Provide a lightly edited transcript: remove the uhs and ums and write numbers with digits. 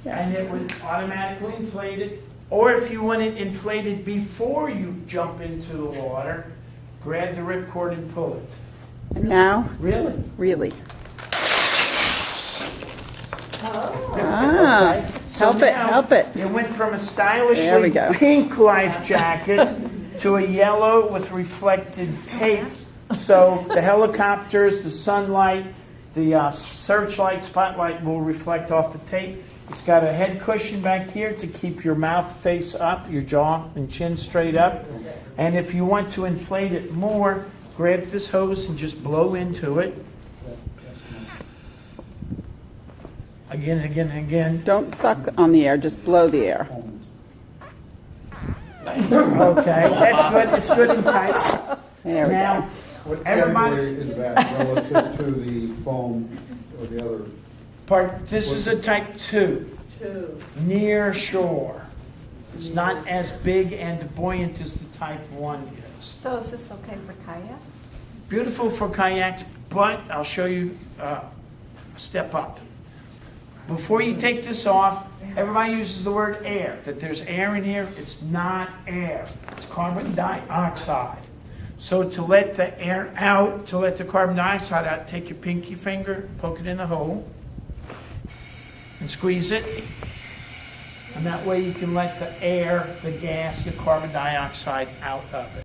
and it would automatically inflate it. Or if you want it inflated before you jump into the water, grab the ripcord and pull it. And now, Really? really. Okay. So Help it, now help it. It went from a There we stylishly go. pink life jacket to a yellow with reflected tape. So the helicopters, the sunlight, the searchlight, spotlight will reflect off the tape. It's got a head cushion back here to keep your mouth face up, your jaw and chin straight up. And if you want to inflate it more, grab this hose and just blow into it. Again and again and again. Don't suck on the air, just blow the air. Okay, that's good. It's good and tight. There we Now, go. What everybody, category is that relative to the foam or the other? this is a type 2, near shore. It's not as big and buoyant as the type 1 is. So is this okay for kayaks? Beautiful for kayaks, but I'll show you a step up. Before you take this off, everybody uses the word air, that there's air in here. It's not air. It's carbon dioxide. So to let the air out, to let the carbon dioxide out, take your pinky finger, poke it in the hole, and squeeze it. And that way you can let the air, the gas, the carbon dioxide out of it.